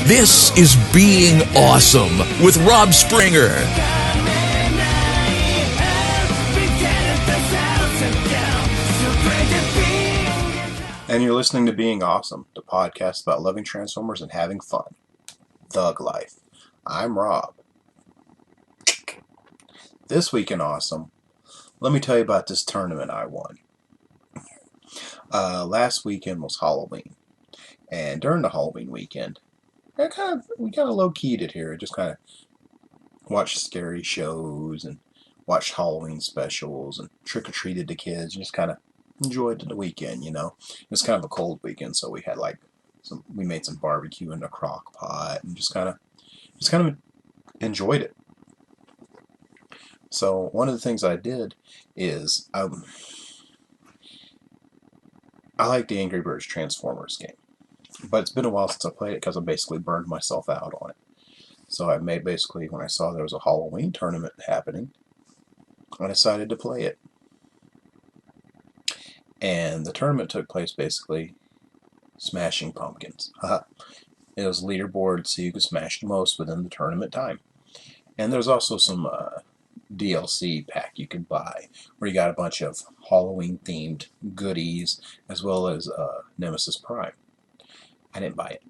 This is Being Awesome with Rob Springer. And you're listening to Being Awesome, the podcast about loving Transformers and having fun. Thug life. I'm Rob. This week in Awesome, let me tell you about this tournament I won. Last weekend was Halloween. And during the Halloween weekend, we kind of low-keyed it here. Just kind of watched scary shows and watched Halloween specials and trick-or-treated the kids and just kind of enjoyed the weekend, you know. It was kind of a cold weekend, so we had we made some barbecue in the crock pot and just kind of enjoyed it. So one of the things I did is I like the Angry Birds Transformers game, but it's been a while since I played it because I basically burned myself out on it. So I made basically, when I saw there was a Halloween tournament happening, I decided to play it. And the tournament took place basically smashing pumpkins. It was leaderboard, so you could smash the most within the tournament time. And there's also some DLC pack you could buy, where you got a bunch of Halloween-themed goodies, as well as Nemesis Prime. I didn't buy it.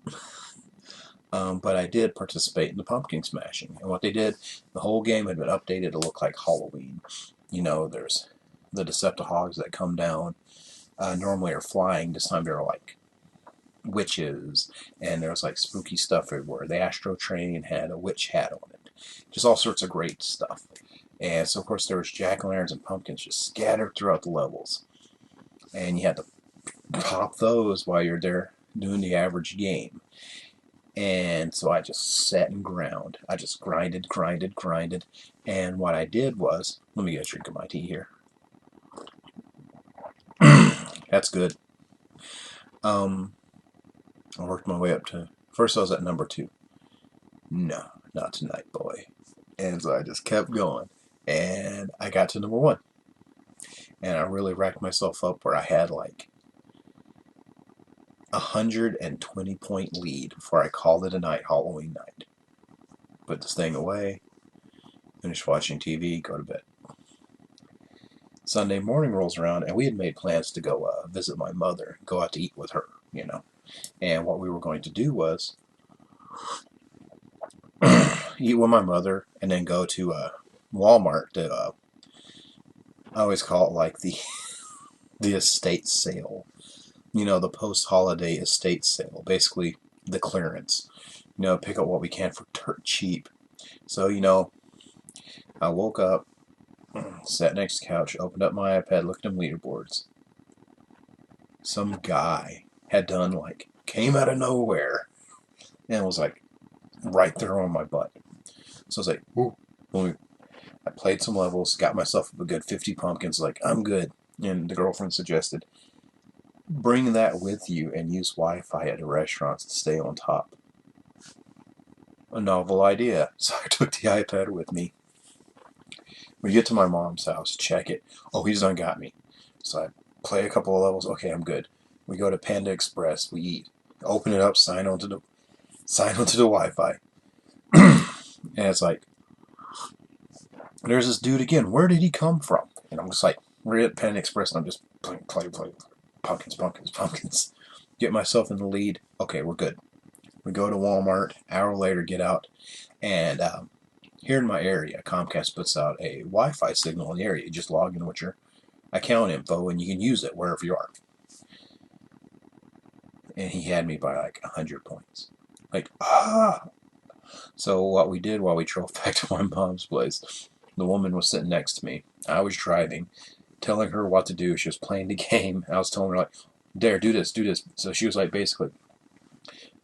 But I did participate in the pumpkin smashing. And what they did, the whole game had been updated to look like Halloween. You know, there's the Deceptihogs that come down, normally are flying. This time they're like witches, and there's like spooky stuff everywhere. The Astro Train had a witch hat on it. Just all sorts of great stuff. And so, of course, there was jack-o'-lanterns and pumpkins just scattered throughout the levels. And you had to pop those while you're there doing the average game. And so I just sat and ground. I just grinded. And what I did was, let me get a drink of my tea here. That's good. I worked my way up to, first I was at number 2. No, not tonight, boy. And so I just kept going. And I got to number 1. And I really racked myself up where I had like 120-point lead before I called it a night, Halloween night. Put this thing away, finish watching TV, go to bed. Sunday morning rolls around, and we had made plans to go visit my mother, go out to eat with her, you know. And what we were going to do was eat with my mother, and then go to Walmart to, I always call it like the estate sale. You know, the post-holiday estate sale. Basically, the clearance. You know, pick up what we can for dirt cheap. So, you know, I woke up, sat next to the couch, opened up my iPad, looked at leaderboards. Some guy had done, like, came out of nowhere, and was, like, right there on my butt. So I was like, ooh. I played some levels, got myself up a good 50 pumpkins, like, I'm good. And the girlfriend suggested, bring that with you and use Wi-Fi at the restaurants to stay on top. A novel idea. So I took the iPad with me. We get to my mom's house, check it. Oh, he's done got me. So I play a couple of levels. Okay, I'm good. We go to Panda Express. We eat. Open it up. Sign onto the Wi-Fi. And it's like, there's this dude again. Where did he come from? And I'm just like, we're at Panda Express, and I'm just play. Pumpkins. Get myself in the lead. Okay, we're good. We go to Walmart. Hour later, get out. And here in my area, Comcast puts out a Wi-Fi signal in the area. You just log in with your account info, and you can use it wherever you are. And he had me by like 100 points. Like, So what we did while we drove back to my mom's place, the woman was sitting next to me. I was driving, telling her what to do. She was playing the game. I was telling her, like, there, do this. So she was, like, basically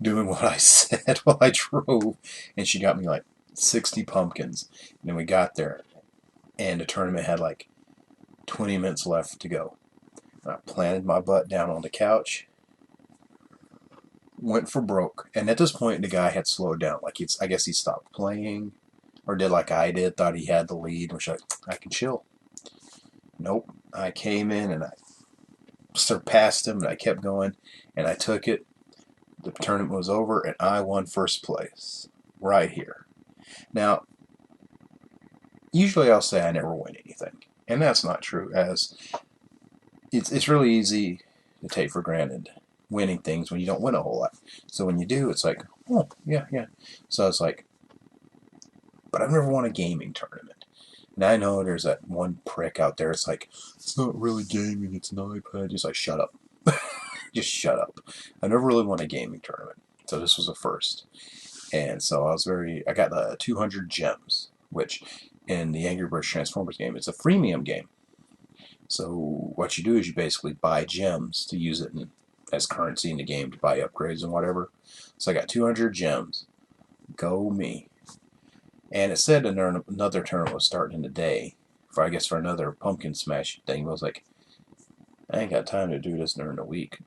doing what I said while I drove. And she got me, like, 60 pumpkins. And then we got there, and the tournament had, like, 20 minutes left to go. And I planted my butt down on the couch, went for broke. And at this point, the guy had slowed down. Like, I guess he stopped playing, or did like I did, thought he had the lead, which I can chill. Nope. I came in and I surpassed him, and I kept going, and I took it. The tournament was over, and I won first place right here. Now, usually I'll say I never win anything, and that's not true, as it's really easy to take for granted winning things when you don't win a whole lot. So when you do, it's like, oh, yeah, yeah. So it's like, but I've never won a gaming tournament. And I know there's that one prick out there, it's like, it's not really gaming, it's an iPad. Just like, shut up. Just shut up. I never really won a gaming tournament. So this was a first. And so I got the 200 gems, which in the Angry Birds Transformers game, it's a freemium game. So what you do is you basically buy gems to use it as currency in the game to buy upgrades and whatever. So I got 200 gems. Go me. And it said another tournament was starting in the day, I guess for another pumpkin smash thing. I was like, I ain't got time to do this during the week.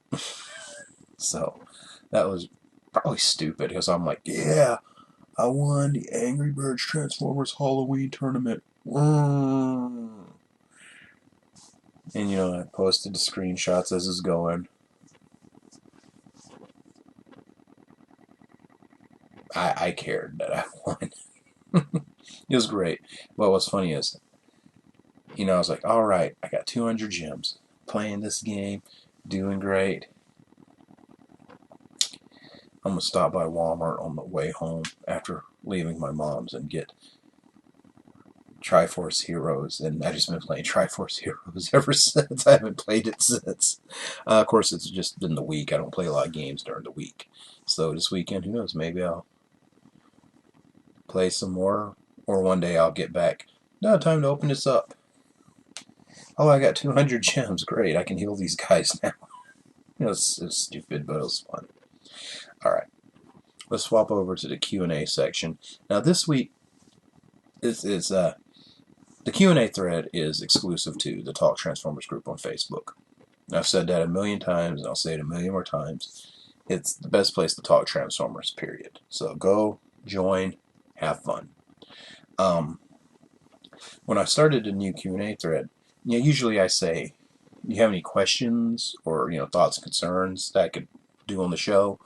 So that was probably stupid, because I'm like, yeah, I won the Angry Birds Transformers Halloween tournament. And I posted the screenshots as it's going. I cared that I won. It was great. But what's funny is, I was like, all right, I got 200 gems. Playing this game, doing great. I'm going to stop by Walmart on the way home after leaving my mom's and get Triforce Heroes. And I've just been playing Triforce Heroes ever since. I haven't played it since. Of course, it's just been the week. I don't play a lot of games during the week. So this weekend, who knows, maybe I'll play some more. Or one day I'll get back. No, time to open this up. Oh, I got 200 gems. Great, I can heal these guys now. It's stupid, but it was fun. Alright, let's swap over to the Q&A section. Now this week, the Q&A thread is exclusive to the Talk Transformers group on Facebook. I've said that a million times, and I'll say it a million more times. It's the best place to talk Transformers, period. So go, join, have fun. When I started a new Q&A thread, usually I say, do you have any questions or thoughts and concerns that I could do on the show?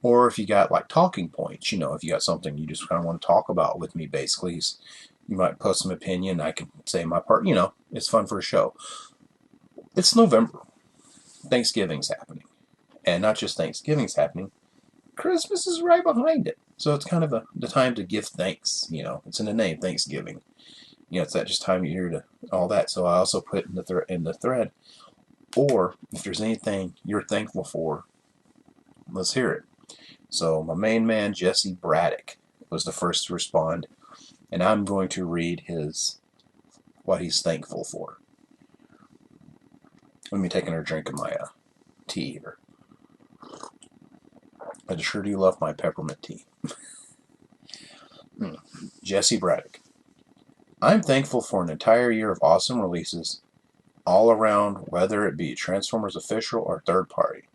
Or if you got like talking points, if you got something you just kind of want to talk about with me, basically, you might post some opinion. I can say my part. It's fun for a show. It's November. Thanksgiving's happening. And not just Thanksgiving's happening, Christmas is right behind it. So it's kind of the time to give thanks. It's in the name, Thanksgiving. It's that just time of year to all that. So I also put in the thread, or if there's anything you're thankful for, let's hear it. So my main man, Jesse Braddock, was the first to respond, and I'm going to read what he's thankful for. Let me take another drink of my tea here. I sure do love my peppermint tea. Jesse Braddock. I'm thankful for an entire year of awesome releases all around, whether it be Transformers official or third party.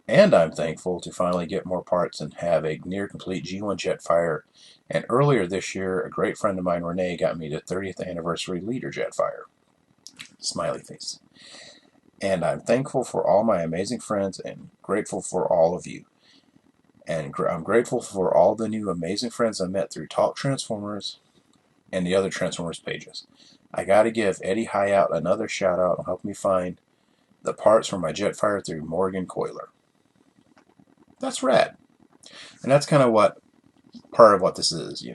And I'm thankful to finally get more parts and have a near-complete G1 Jetfire. And earlier this year, a great friend of mine, Renee, got me the 30th anniversary Leader Jetfire. Smiley face. And I'm thankful for all my amazing friends and grateful for all of you. And I'm grateful for all the new amazing friends I met through Talk Transformers and the other Transformers pages. I gotta give Eddie Hyatt another shout out and help me find the parts for my Jetfire through Morgan Coiler. That's rad. And that's kind of part of what this is,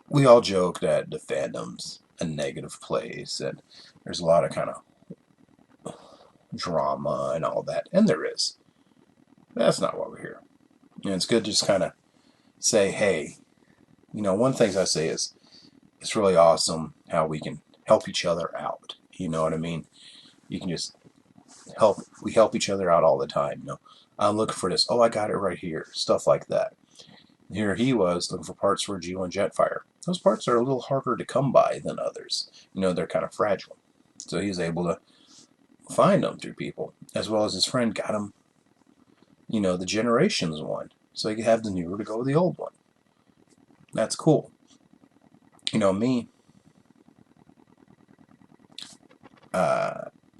We all joke that the fandom's a negative place, and there's a lot of kind of drama and all that, and there is. That's not why we're here. It's good to just kind of say, hey, one thing I say is, it's really awesome how we can help each other out. You know what I mean? You can just we help each other out all the time. I'm looking for this. Oh, I got it right here. Stuff like that. Here he was looking for parts for G1 Jetfire. Those parts are a little harder to come by than others. They're kind of fragile. So he's able to find them through people, as well as his friend got him, the Generations one. So he could have the newer to go with the old one. That's cool. Me,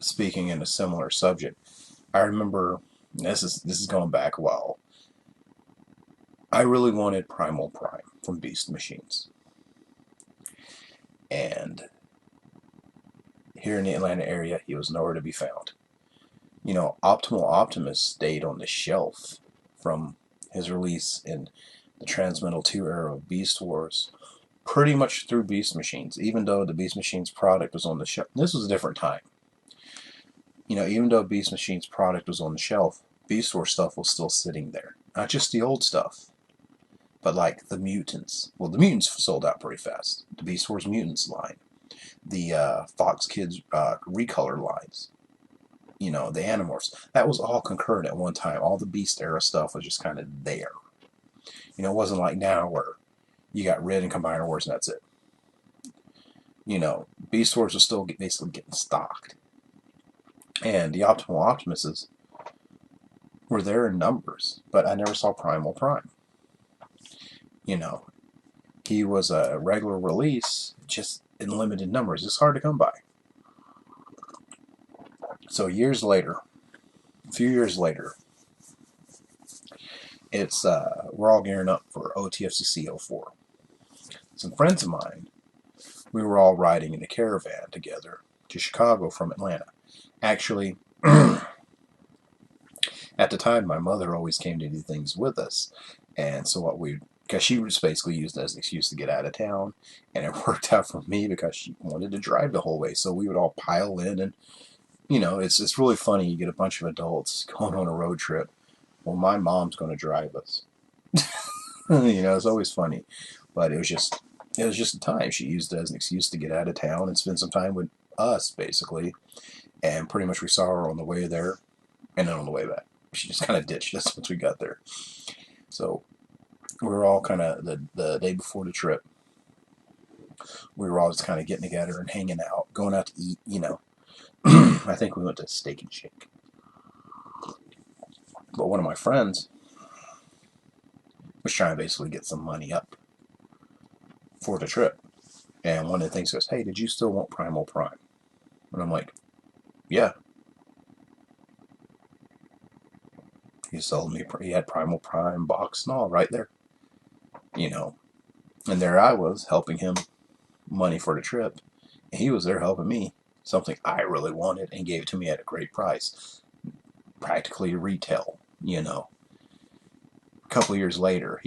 speaking in a similar subject, I remember, this is going back a while. I really wanted Primal Prime from Beast Machines. And here in the Atlanta area, he was nowhere to be found. Optimal Optimus stayed on the shelf from his release in the Transmetal 2 era of Beast Wars, pretty much through Beast Machines, even though the Beast Machines product was on the shelf. This was a different time. Even though Beast Machines product was on the shelf, Beast Wars stuff was still sitting there. Not just the old stuff, but like the mutants. Well, the mutants sold out pretty fast. The Beast Wars Mutants line, the Fox Kids recolor lines, the Animorphs. That was all concurrent at one time. All the Beast era stuff was just kind of there. It wasn't like now where you got Red and Combiner Wars and that's it. Beast Wars was still basically getting stocked. And the Optimal Optimuses were there in numbers, but I never saw Primal Prime. He was a regular release, just in limited numbers. It's hard to come by. So a few years later, it's we're all gearing up for OTFCC 04. Some friends of mine, we were all riding in a caravan together to Chicago from Atlanta. Actually, at the time, my mother always came to do things with us, and so because she was basically used as an excuse to get out of town, and it worked out for me because she wanted to drive the whole way, so we would all pile in, and it's really funny. You get a bunch of adults going on a road trip. Well, my mom's going to drive us. It's always funny, but it was just a time she used it as an excuse to get out of town and spend some time with us, basically. And pretty much we saw her on the way there, and then on the way back. She just kind of ditched us once we got there. So we were all kind of the day before the trip. We were all just kind of getting together and hanging out, going out to eat. I think we went to Steak and Shake. But one of my friends was trying to basically get some money up for the trip. And one of the things goes, "Hey, did you still want Primal Prime?" And I'm like, "Yeah." He sold me, he had Primal Prime box and all right there. And there I was helping him money for the trip. And he was there helping me, something I really wanted, and gave it to me at a great price. Practically retail, A couple of years later,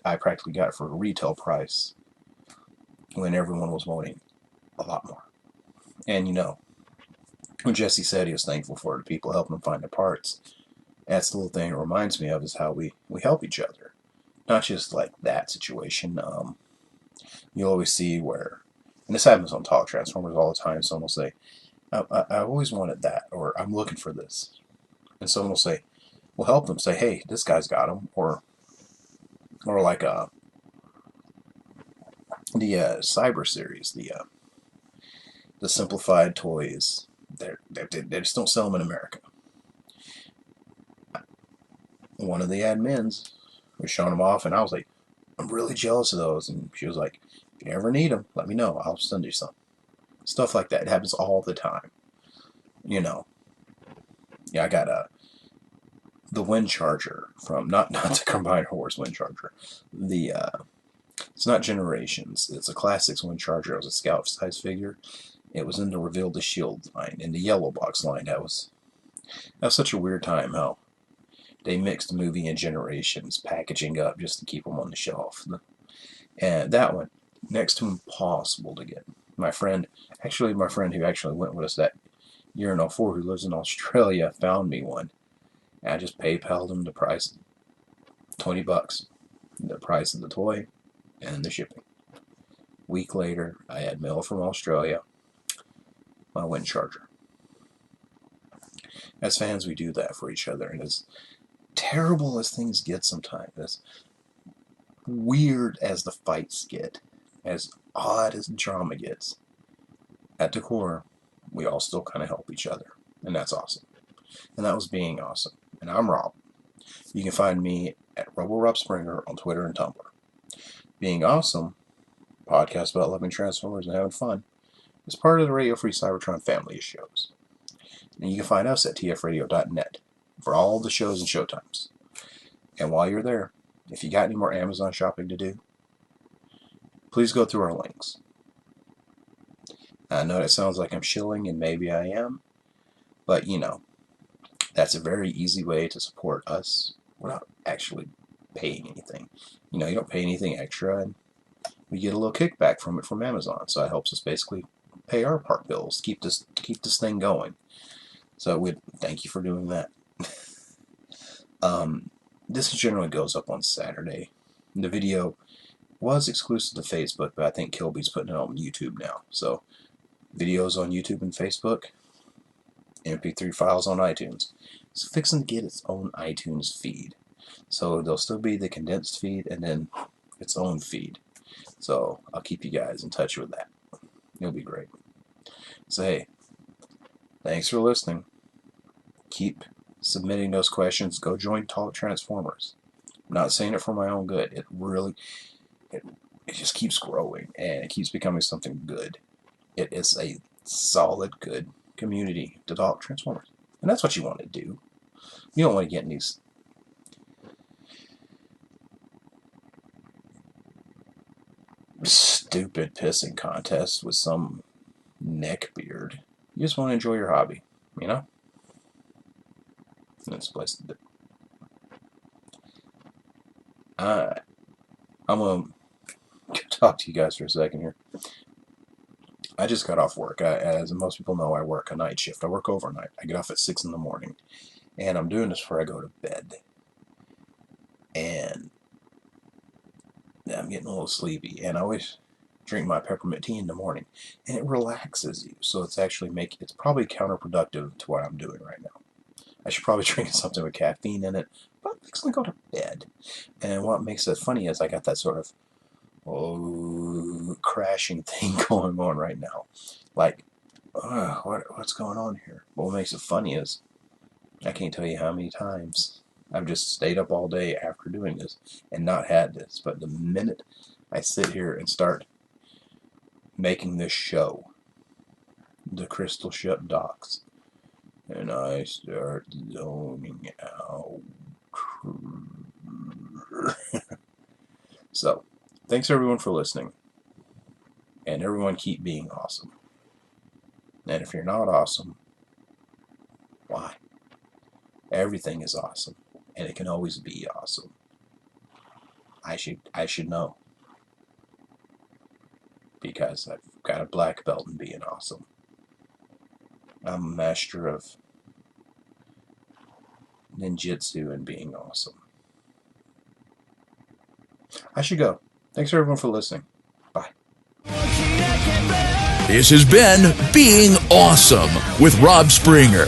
I practically got it for a retail price when everyone was wanting a lot more. And when Jesse said he was thankful for the people helping him find the parts, that's the little thing it reminds me of, is how we help each other. Not just like that situation. You always see where, and this happens on Talk Transformers all the time, someone will say, I always wanted that, or I'm looking for this. And someone will say, we'll help them say, hey, this guy's got them. Or like the Cyber series, the simplified toys. They just don't sell them in America. One of the admins was showing them off, and I was like, I'm really jealous of those. And she was like, if you ever need them, let me know. I'll send you some. Stuff like that. It happens all the time. Yeah, I got the Wind Charger from, not the Combiner Wars Wind Charger. It's not Generations. It's a Classics Wind Charger. It was a Scout size figure. It was in the Reveal the Shield line, in the Yellow Box line. That was such a weird time how they mixed movie and Generations packaging up just to keep them on the shelf. And that one, next to impossible to get. My friend who actually went with us that year in 04, who lives in Australia, found me one. And I just PayPal'd him the price, $20, the price of the toy and the shipping. Week later, I had mail from Australia, my Wind Charger. As fans, we do that for each other, and as terrible as things get sometimes, as weird as the fights get, as odd as drama gets, at the core, we all still kind of help each other, and that's awesome. And that was Being Awesome. And I'm Rob. You can find me at RoboRob Springer on Twitter and Tumblr. Being Awesome, podcast about loving Transformers and having fun, is part of the Radio Free Cybertron family of shows. And you can find us at tfradio.net for all the shows and showtimes. And while you're there, if you got any more Amazon shopping to do, please go through our links. I know that sounds like I'm shilling, and maybe I am, but that's a very easy way to support us without actually paying anything. You don't pay anything extra, and we get a little kickback from it from Amazon, so it helps us basically pay our part bills, keep this thing going. So we thank you for doing that. This generally goes up on Saturday. The video was exclusive to Facebook, but I think Kilby's putting it on YouTube now. So videos on YouTube and Facebook, MP3 files on iTunes. It's fixing to get its own iTunes feed. So there'll still be the condensed feed and then its own feed. So I'll keep you guys in touch with that. It'll be great. So hey, thanks for listening. Keep submitting those questions. Go join Talk Transformers. I'm not saying it for my own good. It just keeps growing, and it keeps becoming something good. It is a solid, good community to talk Transformers. And that's what you want to do. You don't want to get in these stupid pissing contests with some neckbeard. You just want to enjoy your hobby, That's the place to do. Alright. I'm going to talk to you guys for a second here. I just got off work. As most people know, I work a night shift. I work overnight. I get off at 6 in the morning. And I'm doing this before I go to bed. And I'm getting a little sleepy. And I always drink my peppermint tea in the morning. And it relaxes you. So it's probably counterproductive to what I'm doing right now. I should probably drink something with caffeine in it. But I'm fixing to go to bed. And what makes it funny is I got that sort of crashing thing going on right now. Like, what's going on here? But what makes it funny is I can't tell you how many times I've just stayed up all day after doing this and not had this. But the minute I sit here and start making this show, the Crystal Ship docks, and I start zoning out. So, thanks everyone for listening. And everyone keep being awesome. And if you're not awesome, why? Everything is awesome. And it can always be awesome. I should know. Because I've got a black belt in being awesome. I'm a master of ninjutsu and being awesome. I should go. Thanks everyone for listening. Bye. This has been Being Awesome with Rob Springer.